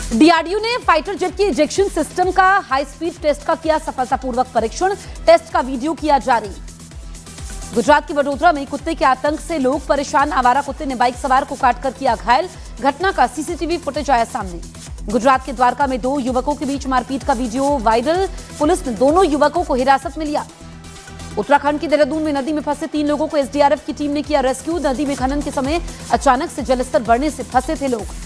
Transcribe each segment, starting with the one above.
DRDO ने fighter jet के ejection system का हाई स्पीड टेस्ट का किया सफलतापूर्वक परीक्षण। टेस्ट का वीडियो किया जारी। गुजरात के वडोदरा में कुत्ते के आतंक से लोग परेशान। आवारा कुत्ते ने बाइक सवार को काटकर किया घायल। घटना का सीसीटीवी फुटेज आया सामने। गुजरात के द्वारका में 2 युवकों के बीच मारपीट का वीडियो वायरल। पुलिस ने दोनों युवकों को हिरासत में लिया। उत्तराखंड के देहरादून में नदी में फंसे 3 लोगों को एसडीआरएफ की टीम ने किया रेस्क्यू। नदी में खनन के समय अचानक से जलस्तर बढ़ने से फंसे थे लोग।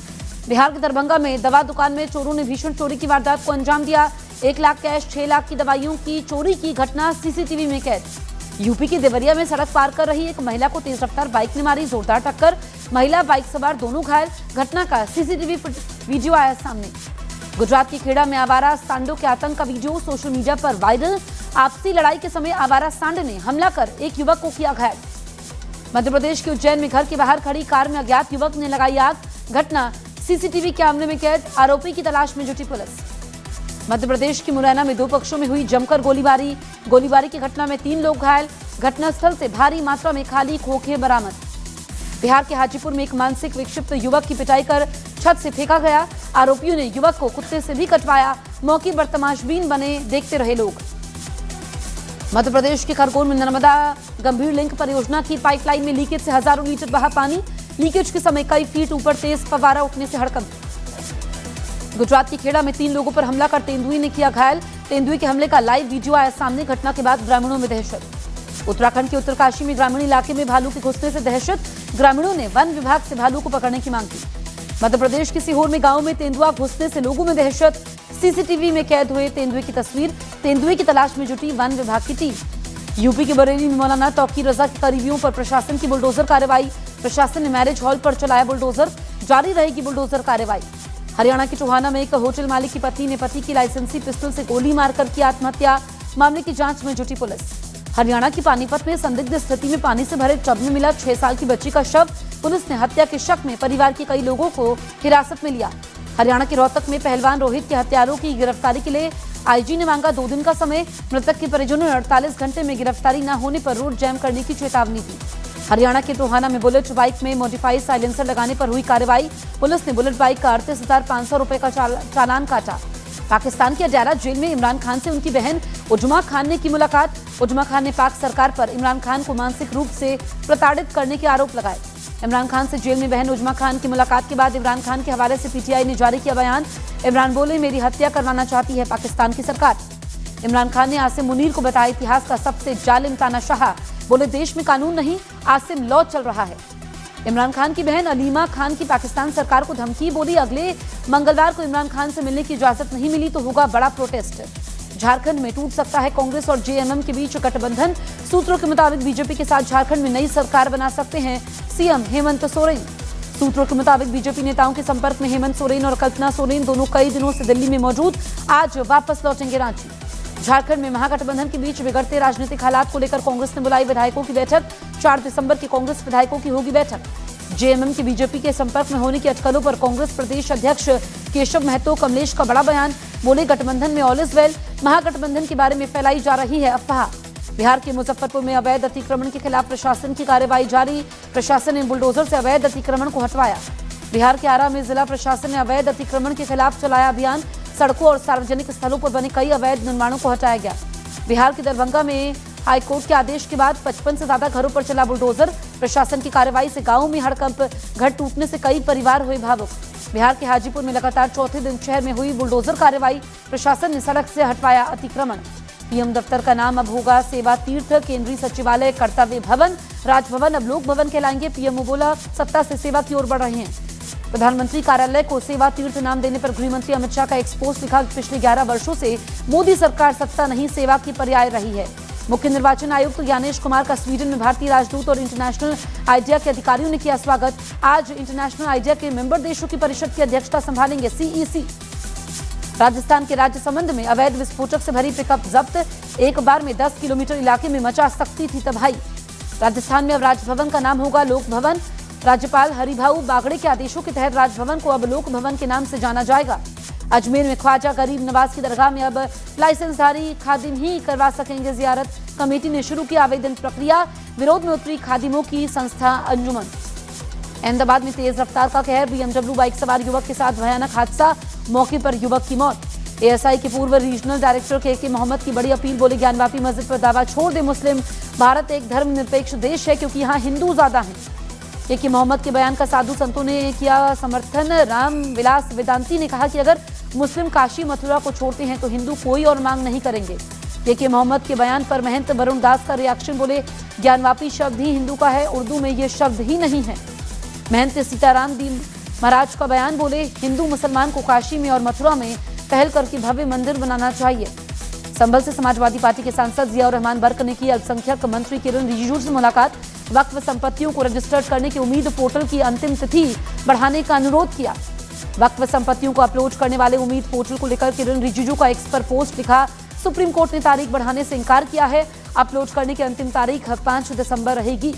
बिहार के दरभंगा में दवा दुकान में चोरों ने भीषण चोरी की वारदात को अंजाम दिया। 1 लाख कैश 6 लाख की दवाइयों की चोरी की घटना सीसीटीवी में कैद। यूपी के देवरिया में सड़क पार कर रही एक महिला को तेज रफ्तार बाइक ने मारी जोरदार टक्कर। महिला बाइक सवार दोनों घायल। घटना का सीसीटीवी वीडियो आया सामने। गुजरात के खेड़ा में आवारा सांडों के आतंक का वीडियो सोशल मीडिया पर वायरल। आपसी लड़ाई के समय आवारा सांड ने हमला कर एक युवक को किया घायल। मध्य प्रदेश के उज्जैन में घर के बाहर खड़ी कार में अज्ञात युवक ने लगाई आग। घटना सीसीटीवी कैमरे में कैद। आरोपी की तलाश में जुटी पुलिस। मध्य प्रदेश की मुरैना में 2 पक्षों में हुई जमकर गोलीबारी की घटना में 3 लोग घायल। घटनास्थल से भारी मात्रा में खाली खोखे बरामद। बिहार के हाजीपुर में एक मानसिक विक्षिप्त युवक की पिटाई कर छत से फेंका गया। आरोपियों ने युवक को कुत्ते से भी कटवाया। मौके पर तमाशबीन बने देखते रहे लोग। मध्य प्रदेश के खरगोन में नर्मदा गंभीर लिंक परियोजना की पाइपलाइन में लीकेज से हजारों लीटर बहा पानी। लीकेज के समय कई फीट ऊपर तेज फव्वारा उठने से हड़कंप। गुजरात के खेड़ा में 3 लोगों पर हमला कर तेंदुए ने किया घायल। तेंदुए के हमले का लाइव वीडियो आया सामने। घटना के बाद ग्रामीणों में दहशत। उत्तराखंड के उत्तरकाशी में ग्रामीण इलाके में भालू के घुसने से दहशत। ग्रामीणों ने वन विभाग से भालू को पकड़ने की मांग की। मध्य प्रदेश के सीहोर में गांव में तेंदुआ घुसने से लोगों में दहशत। सीसीटीवी में कैद हुए तेंदुए की तस्वीर। तेंदुए की तलाश में जुटी वन विभाग की टीम। यूपी के बरेली में मौलाना तौकीर रजा के करीबियों पर प्रशासन की बुलडोजर कार्रवाई। प्रशासन ने मैरिज हॉल पर चलाया बुलडोजर। जारी रहेगी बुलडोजर कार्रवाई। हरियाणा के टोहाना में एक होटल मालिक की पत्नी ने पति की लाइसेंसी पिस्टल से गोली मारकर की आत्महत्या। मामले की जांच में जुटी पुलिस। हरियाणा की पानीपत में संदिग्ध स्थिति में पानी से भरे टब में मिला 6 साल की बच्ची का शव। पुलिस ने हत्या के शक में परिवार के कई लोगों को हिरासत में लिया। हरियाणा के रोहतक में पहलवान रोहित के हत्यारों की गिरफ्तारी के लिए आईजी ने मांगा 2 दिन का समय। मृतक के परिजनों ने 48 घंटे में गिरफ्तारी न होने पर रोड जैम करने की चेतावनी दी। हरियाणा के टोहाना में बुलेट बाइक में मॉडिफाइड साइलेंसर लगाने पर हुई कार्रवाई। पुलिस ने बुलेट बाइक का 38,500 रुपए का चालान काटा। पाकिस्तान के अडयाला जेल में इमरान खान से उनकी बहन उजमा खान ने की मुलाकात। उजमा खान ने पाक सरकार पर इमरान खान को मानसिक रूप से प्रताड़ित करने के आरोप लगाए। इमरान खान से जेल में बहन उजमा खान की मुलाकात के बाद इमरान खान के हवाले से पीटीआई ने जारी किया बयान। इमरान बोले, मेरी हत्या करवाना चाहती है पाकिस्तान की सरकार। इमरान खान ने आसिम मुनीर को बताया इतिहास का सबसे जालिम तानाशाह। बोले, देश में कानून नहीं, आसिम लॉ चल रहा है। इमरान खान की बहन अलीमा खान की पाकिस्तान सरकार को धमकी। बोली, अगले मंगलवार को इमरान खान से मिलने की इजाजत नहीं मिली तो होगा बड़ा प्रोटेस्ट। झारखंड में टूट सकता है कांग्रेस और जेएमएम के बीच गठबंधन। सूत्रों के मुताबिक बीजेपी के साथ झारखंड में नई सरकार बना सकते हैं सीएम हेमंत सोरेन। सूत्रों के मुताबिक बीजेपी नेताओं के संपर्क में हेमंत सोरेन और कल्पना सोरेन दोनों कई दिनों से दिल्ली में मौजूद। आज वापस लौटेंगे रांची। झारखंड में महागठबंधन के बीच बिगड़ते राजनीतिक हालात को लेकर कांग्रेस ने बुलाई विधायकों की बैठक। 4 दिसंबर की कांग्रेस विधायकों की होगी बैठक। जेएमएम के बीजेपी के संपर्क में होने की अटकलों पर कांग्रेस प्रदेश अध्यक्ष केशव महतो कमलेश का बड़ा बयान। बोले, गठबंधन में ऑल इज वेल। महागठबंधन के बारे में फैलाई जा रही है अफवाह। बिहार के मुजफ्फरपुर में अवैध अतिक्रमण के खिलाफ प्रशासन की कार्रवाई जारी। प्रशासन ने बुलडोजर से अवैध अतिक्रमण को हटवाया। बिहार के आरा में जिला प्रशासन ने अवैध अतिक्रमण के खिलाफ चलाया अभियान। सड़कों और सार्वजनिक स्थलों पर बने कई अवैध निर्माणों को हटाया गया। बिहार के दरभंगा में हाईकोर्ट के आदेश के बाद 55 से ज्यादा घरों पर चला बुलडोजर। प्रशासन की कार्रवाई से गांवों में हड़कंप। घर टूटने से कई परिवार हुए भावुक। बिहार के हाजीपुर में लगातार चौथे दिन शहर में हुई बुलडोजर कार्रवाई। प्रशासन ने सड़क से हटवाया अतिक्रमण। पीएम दफ्तर का नाम अब होगा सेवा तीर्थ। केंद्रीय सचिवालय कर्तव्य भवन राजभवन अब लोक भवन कहलाएंगे। पीएम बोला, सत्ता से सेवा की ओर बढ़ रहे हैं। प्रधानमंत्री कार्यालय को सेवा तीर्थ नाम देने पर गृहमंत्री अमित शाह का एक्सपोज लिखा। पिछले 11 वर्षों से मोदी सरकार सत्ता नहीं सेवा की पर्याय रही है। मुख्य निर्वाचन आयुक्त ज्ञानेश कुमार का स्वीडन में भारतीय राजदूत और इंटरनेशनल आइडिया के अधिकारियों ने किया स्वागत। आज इंटरनेशनल आइडिया के मेंबर देशों की परिषद की अध्यक्षता संभालेंगे सीईसी। राजस्थान के राजसमंद में अवैध विस्फोटक से भरी पिकअप जब्त। एक बार में 10 किलोमीटर इलाके में मचा सकती थी तबाही। राजस्थान में अब राजभवन का नाम होगा लोक भवन। राज्यपाल हरिभाऊ बागड़े के आदेशों के तहत राजभवन को अब लोक भवन के नाम से जाना जाएगा। अजमेर में ख्वाजा गरीब नवाज की दरगाह में अब लाइसेंसधारी खादिम ही करवा सकेंगे जियारत। कमेटी ने शुरू की आवेदन प्रक्रिया। विरोध में उतरी खादिमों की संस्था अंजुमन। अहमदाबाद में तेज रफ्तार का कहर, BMW बाइक सवार युवक के साथ भयानक हादसा, मौके पर युवक की मौत। ASI के पूर्व रीजनल डायरेक्टर के मोहम्मद की बड़ी अपील, बोले ज्ञानवापी मस्जिद पर दावा छोड़ दे मुस्लिम, भारत एक धर्मनिरपेक्ष देश है क्योंकि यहाँ हिंदू ज्यादा हैं। के मोहम्मद के बयान का साधु संतों ने किया समर्थन। राम विलास वेदांती ने कहा कि अगर मुस्लिम काशी मथुरा को छोड़ते हैं तो हिंदू कोई और मांग नहीं करेंगे। के मोहम्मद के बयान पर महंत वरुण दास का रिएक्शन, बोले ज्ञानवापी शब्द ही हिंदू का है, उर्दू में ये शब्द ही नहीं है। महंत सीताराम दी महाराज का बयान, बोले हिंदू मुसलमान को काशी में और मथुरा में पहल करके भव्य मंदिर बनाना चाहिए। संभल से समाजवादी पार्टी के सांसद जियाउर रहमान बर्क ने की अल्पसंख्यक मंत्री किरण रिजिजू से मुलाकात, वक्फ संपत्तियों को रजिस्टर्ड करने की उम्मीद पोर्टल की अंतिम तिथि बढ़ाने का अनुरोध किया। वक्फ संपत्तियों को अपलोड करने वाले उम्मीद पोर्टल को लेकर किरण रिजिजू का एक्स पर पोस्ट लिखा, सुप्रीम कोर्ट ने तारीख बढ़ाने से इंकार किया है, अपलोड करने की अंतिम तारीख 5 दिसंबर रहेगी।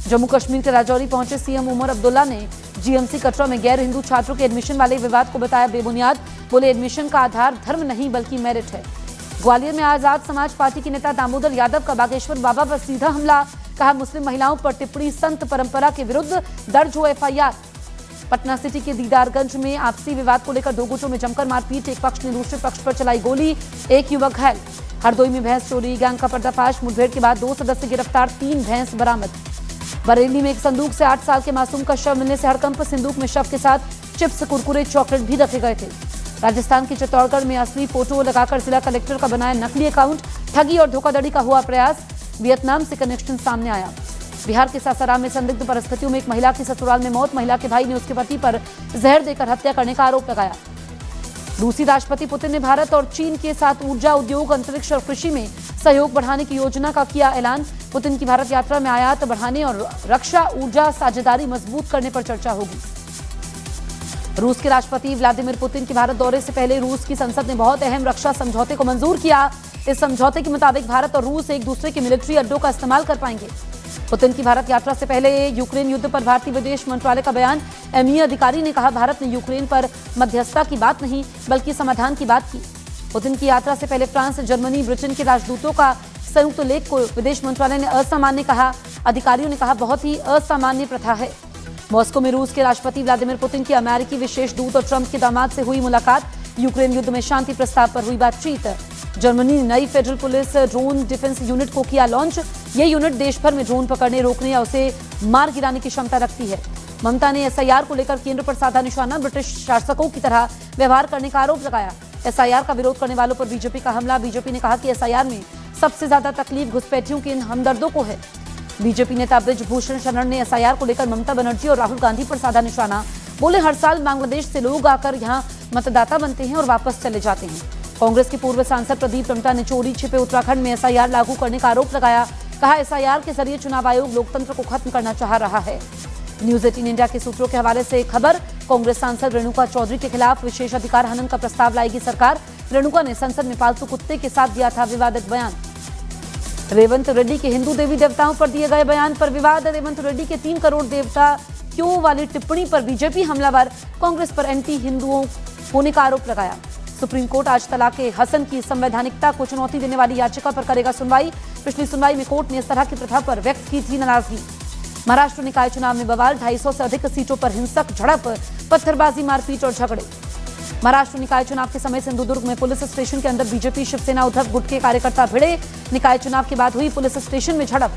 जम्मू कश्मीर के राजौरी पहुंचे सीएम उमर अब्दुल्ला ने GMC कटरा में गैर हिंदू छात्रों के एडमिशन वाले विवाद को बताया बेबुनियाद, बोले एडमिशन का आधार धर्म नहीं बल्कि मेरिट है। ग्वालियर में आजाद समाज पार्टी के नेता दामोदर यादव का बागेश्वर बाबा पर सीधा हमला, कहा मुस्लिम महिलाओं पर टिप्पणी संत परंपरा के विरुद्ध, दर्ज हो FIR। पटना सिटी के दीदारगंज में आपसी विवाद को लेकर दो गुटों में जमकर मारपीट, एक पक्ष ने दूसरे पक्ष पर चलाई गोली, एक युवक घायल। हरदोई में भैंस चोरी गैंग का पर्दाफाश, मुठभेड़ के बाद 2 सदस्य गिरफ्तार, 3 भैंस बरामद। बरेली में एक संदूक से 8 साल के मासूम का शव मिलने से हड़कंप, संदूक में शव के साथ चिप्स, कुरकुरे, चॉकलेट भी रखे गए थे। राजस्थान के चित्तौड़गढ़ में असली फोटो लगाकर जिला कलेक्टर का बनाया नकली अकाउंट, ठगी और धोखाधड़ी का हुआ प्रयास, वियतनाम से कनेक्शन सामने आया। बिहार के सासाराम में संदिग्ध परिस्थितियों में एक महिला की ससुराल में मौत, महिला के भाई ने उसके पति पर जहर देकर हत्या करने का आरोप लगाया। रूसी राष्ट्रपति पुतिन ने भारत और चीन के साथ ऊर्जा, उद्योग, अंतरिक्ष और कृषि में सहयोग बढ़ाने की योजना का किया ऐलान। पुतिन की भारत यात्रा में आयात बढ़ाने और रक्षा ऊर्जा साझेदारी मजबूत करने पर चर्चा होगी। रूस के राष्ट्रपति व्लादिमीर पुतिन के भारत दौरे से पहले रूस की संसद ने बहुत अहम रक्षा समझौते को मंजूर किया। इस समझौते के मुताबिक भारत और रूस एक दूसरे के मिलिट्री अड्डों का इस्तेमाल कर पाएंगे। पुतिन की भारत यात्रा से पहले यूक्रेन युद्ध पर भारतीय विदेश मंत्रालय का बयान, MEA अधिकारी ने कहा भारत ने यूक्रेन पर मध्यस्थता की बात नहीं बल्कि समाधान की बात की। पुतिन की यात्रा से पहले फ्रांस, जर्मनी, ब्रिटेन के राजदूतों का संयुक्त लेख को विदेश मंत्रालय ने असामान्य कहा। अधिकारियों ने कहा बहुत ही असामान्य प्रथा है। मॉस्को में रूस के राष्ट्रपति व्लादिमीर पुतिन की अमेरिकी विशेष दूत और ट्रंप के दामाद से हुई मुलाकात, यूक्रेन युद्ध में शांति प्रस्ताव पर हुई बातचीत। जर्मनी ने नई federal police drone defence unit को किया लॉन्च। ये यूनिट देश भर में ड्रोन पकड़ने, रोकने या उसे मार गिराने की क्षमता रखती है। ममता ने SIR को लेकर केंद्र पर साधा निशाना, ब्रिटिश शासकों की तरह व्यवहार करने का आरोप लगाया। SIR का विरोध करने वालों पर बीजेपी का हमला, बीजेपी ने कहा कि SIR में सबसे ज्यादा तकलीफ घुसपैठियों के इन हमदर्दों को है। बीजेपी नेता ब्रिजभूषण शरण ने SIR को लेकर ममता बनर्जी और राहुल गांधी पर साधा निशाना, बोले हर साल बांग्लादेश से लोग आकर यहाँ मतदाता बनते हैं और वापस चले जाते हैं। कांग्रेस के पूर्व सांसद प्रदीप टमटा ने चोरी छिपे उत्तराखंड में SIR लागू करने का आरोप लगाया, कहा SIR के जरिए चुनाव आयोग लोकतंत्र को खत्म करना चाह रहा है। न्यूज 18 इंडिया के सूत्रों के हवाले से खबर, कांग्रेस सांसद रेणुका चौधरी के खिलाफ विशेष अधिकार हनन का प्रस्ताव लाएगी सरकार। रेणुका ने संसद में पालतू कुत्ते के साथ दिया था विवादित बयान। रेवंत रेड्डी के हिंदू देवी देवताओं पर दिए गए बयान पर विवाद, रेवंत रेड्डी के 3 करोड़ देवता क्यों वाली टिप्पणी पर बीजेपी हमलावर, कांग्रेस पर एंटी हिंदुओं होने का आरोप लगाया। सुप्रीम कोर्ट आज तलाक़े हसन की संवैधानिकता को चुनौती देने वाली याचिका पर करेगा सुनवाई। पिछली सुनवाई में कोर्ट ने इस तरह की प्रथा पर व्यक्त की थी नाराजगी। महाराष्ट्र निकाय चुनाव में बवाल, 250 से अधिक सीटों पर हिंसक झड़प, पत्थरबाजी, मारपीट और झगड़े। महाराष्ट्र निकाय चुनाव के समय सिंधुदुर्ग में पुलिस स्टेशन के अंदर बीजेपी शिवसेना उद्धव गुट के कार्यकर्ता भिड़े, निकाय चुनाव के बाद हुई पुलिस स्टेशन में झड़प।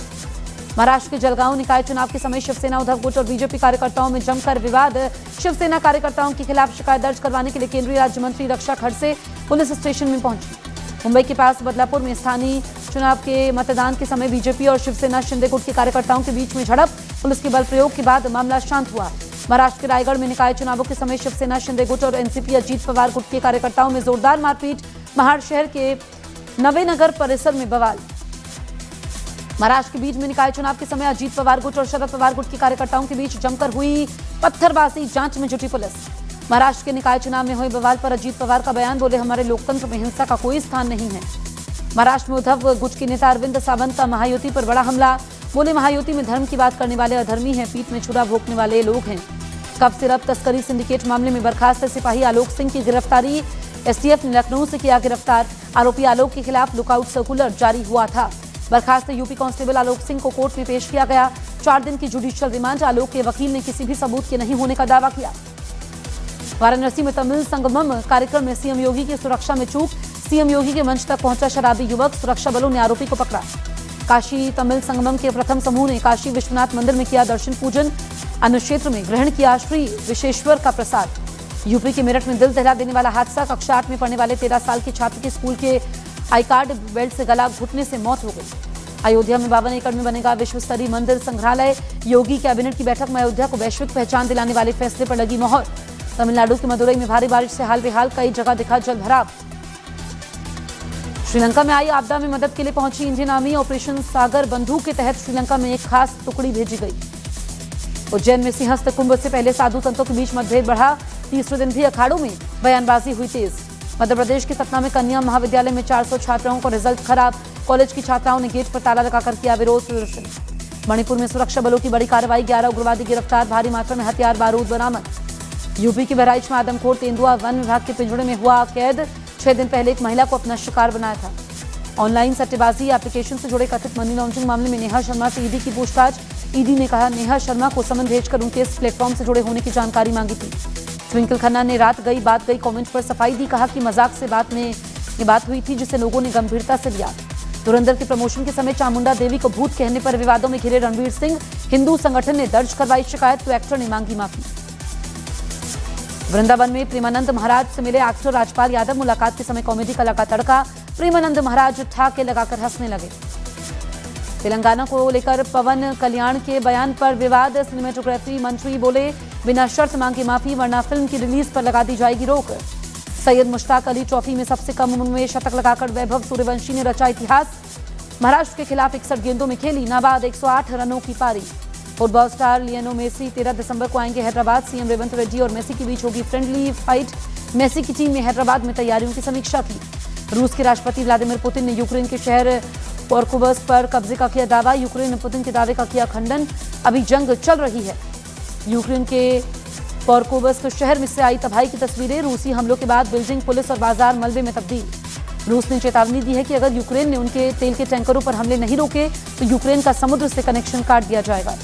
महाराष्ट्र के जलगांव निकाय चुनाव के समय शिवसेना उद्धव गुट और बीजेपी कार्यकर्ताओं में जमकर विवाद, शिवसेना कार्यकर्ताओं के खिलाफ शिकायत दर्ज करवाने के लिए केंद्रीय राज्य मंत्री रक्षा खड़से पुलिस स्टेशन में पहुंची। मुंबई के पास बदलापुर में स्थानीय चुनाव के मतदान के समय बीजेपी और शिवसेना शिंदे गुट के कार्यकर्ताओं के बीच में झड़प, पुलिस के बल प्रयोग के बाद मामला शांत हुआ। महाराष्ट्र के रायगढ़ में निकाय चुनावों के समय शिवसेना शिंदे गुट और एनसीपी अजीत पवार गुट के कार्यकर्ताओं में जोरदार मारपीट, महाड़ शहर के नवेनगर परिसर में बवाल। महाराष्ट्र के बीच में निकाय चुनाव के समय अजीत पवार गुट और शरद पवार गुट के कार्यकर्ताओं के बीच जमकर हुई पत्थरबाजी, जांच में जुटी पुलिस। महाराष्ट्र के निकाय चुनाव में हुए बवाल पर अजीत पवार का बयान, बोले हमारे लोकतंत्र में हिंसा का कोई स्थान नहीं है। महाराष्ट्र में उद्धव गुट के नेता अरविंद सावंत का महायुति पर बड़ा हमला, बोले महायुति में धर्म की बात करने वाले अधर्मी हैं, पीठ में छुरा भोंकने वाले लोग हैं। कब सिरप तस्करी सिंडिकेट मामले में बर्खास्त सिपाही आलोक सिंह की गिरफ्तारी, STF ने लखनऊ से किया गिरफ्तार। आरोपी आलोक के खिलाफ लुकआउट सर्कुलर जारी हुआ था। बर्खास्त यूपी कांस्टेबल आलोक सिंह को कोर्ट में पेश किया गया। 4 दिन की जुडिशियल रिमांड। आलोक के वकील ने किसी भी सबूत के नहीं होने का दावा किया। वाराणसी में तमिल संगमम कार्यक्रम में सीएम योगी की सुरक्षा में चूक। सीएम योगी के मंच तक पहुंचा शराबी युवक, सुरक्षा बलों ने आरोपी को पकड़ा। काशी तमिल संगमम के प्रथम समूह ने काशी विश्वनाथ मंदिर में किया दर्शन पूजन। अन्य क्षेत्र में ग्रहण किया श्री विशेश्वर का प्रसाद। यूपी के मेरठ में दिल दहला देने वाला हादसा। कक्षा 8 में पढ़ने वाले 13 साल के छात्र की स्कूल के आई कार्ड बेल्ट से गला घुटने से मौत हो गई। अयोध्या में 52 एकड़ में बनेगा विश्व स्तरीय मंदिर संग्रहालय। योगी कैबिनेट की बैठक में अयोध्या को वैश्विक पहचान दिलाने वाले फैसले पर लगी मोहर। तमिलनाडु के मदुरई में भारी बारिश से हाल बेहाल, कई जगह दिखा जल भराव। श्रीलंका में आई आपदा में मदद के लिए पहुंची इंडियन आर्मी। ऑपरेशन सागर बंधु के तहत श्रीलंका में एक खास टुकड़ी भेजी गई। उज्जैन में सिंहस्थ कुंभ से पहले साधु संतों के बीच मतभेद बढ़ा। तीसरे दिन भी अखाड़ों में बयानबाजी हुई तेज। मध्य प्रदेश के सतना में कन्या महाविद्यालय में 400 छात्राओं का रिजल्ट खराब। कॉलेज की छात्राओं ने गेट पर ताला लगाकर किया विरोध प्रदर्शन। मणिपुर में सुरक्षा बलों की बड़ी कार्रवाई, 11 उग्रवादी गिरफ्तार, भारी मात्रा में हथियार बारूद बरामद। यूपी के बहराइच में आदमखोर तेंदुआ वन विभाग के पिंजड़े में हुआ कैद। 6 दिन पहले एक महिला को अपना शिकार बनाया था। ऑनलाइन सट्टेबाजी एप्लीकेशन से जुड़े कथित मनी लॉन्ड्रिंग मामले में नेहा शर्मा से ईडी की पूछताछ। ईडी ने कहा नेहा शर्मा को समन भेजकर उनके इस प्लेटफॉर्म से जुड़े होने की जानकारी मांगी थी। ट्विंकल खन्ना ने रात गई बात गई कमेंट पर सफाई दी। कहा कि मजाक से ये बात हुई थी जिसे लोगों ने गंभीरता से लिया। धुरंधर के प्रमोशन के समय चामुंडा देवी को भूत कहने पर विवादों में घिरे रणवीर सिंह। हिंदू संगठन ने दर्ज करवाई शिकायत तो एक्टर ने मांगी माफी। वृंदावन में प्रेमानंद महाराज से मिले एक्टर राजपाल यादव। मुलाकात के समय कॉमेडी का लगा तड़का। प्रेमानंद महाराज ठाके लगाकर हंसने लगे। तेलंगाना को लेकर पवन कल्याण के बयान पर विवाद। सिनेमेटोग्राफी मंत्री बोले बिना शर्त मांगे माफी, वरना फिल्म की रिलीज पर लगा दी जाएगी रोक। सैयद मुश्ताक अली ट्रॉफी में सबसे कम उम्र में शतक लगाकर वैभव सूर्यवंशी ने रचा इतिहास। महाराष्ट्र के खिलाफ 61 गेंदों में खेली नाबाद 108 रनों की पारी। फुटबॉल स्टार लियोनेल मेसी 13 दिसंबर को आएंगे हैदराबाद। सीएम रेवंत रेड्डी और मेसी के बीच होगी फ्रेंडली फाइट। मेसी की टीम ने हैदराबाद में तैयारियों की समीक्षा की। रूस के राष्ट्रपति व्लादिमीर पुतिन ने यूक्रेन के शहर पोर्कोबस पर कब्जे का किया दावा। यूक्रेन ने पुतिन के दावे का किया खंडन। अभी जंग चल रही है। यूक्रेन के पोर्कोबस शहर में से आई तबाही की तस्वीरें। रूसी हमलों के बाद बिल्डिंग, पुलिस और बाजार मलबे में तब्दील। रूस ने चेतावनी दी है कि अगर यूक्रेन ने उनके तेल के टैंकरों पर हमले नहीं रोके तो यूक्रेन का समुद्र से कनेक्शन काट दिया जाएगा।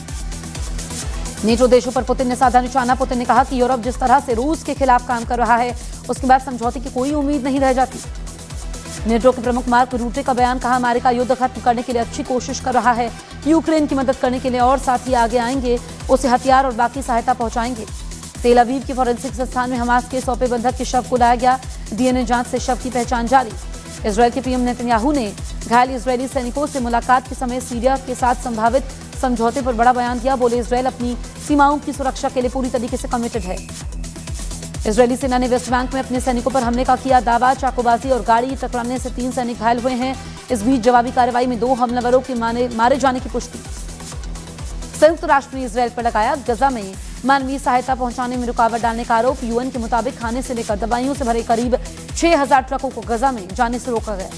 नेटो देशों पर पुतिन ने साधा निशाना। पुतिन ने कहा कि यूरोप जिस तरह से रूस के खिलाफ काम कर रहा है उसके बाद समझौते की कोई उम्मीद नहीं रह जाती। नेटो के प्रमुख मार्क रूटे का बयान। कहा अमेरिका युद्ध खत्म करने के लिए अच्छी कोशिश कर रहा है। यूक्रेन की मदद करने के लिए और साथी आगे आएंगे, उसे हथियार और बाकी सहायता पहुंचाएंगे। तेल अवीव के फॉरेंसिक संस्थान में हमास के 100 बंधक के शव को लाया गया। डीएनए जांच से शव की पहचान जारी। इजरायल के पीएम नेतन्याहू ने घायल इजरायली सैनिकों से मुलाकात के समय सीरिया के साथ संभावित समझौते पर बड़ा बयान दिया। बोले इजरायल अपनी सीमाओं की सुरक्षा के लिए पूरी तरीके से कमिटेड है। इजरायली सेना ने वेस्ट बैंक में अपने सैनिकों पर हमले का किया दावा। चाकूबाजी और गाड़ी टकराने से 3 सैनिक घायल हुए हैं। इस बीच जवाबी कार्रवाई में 2 हमलावरों के मारे जाने की पुष्टि। संयुक्त राष्ट्र ने इजरायल पर लगाया गजा में मानवीय सहायता पहुंचाने में रुकावट डालने का आरोप। यूएन के मुताबिक खाने से लेकर दवाइयों से भरे करीब 6000 ट्रकों को गजा में जाने से रोका गया।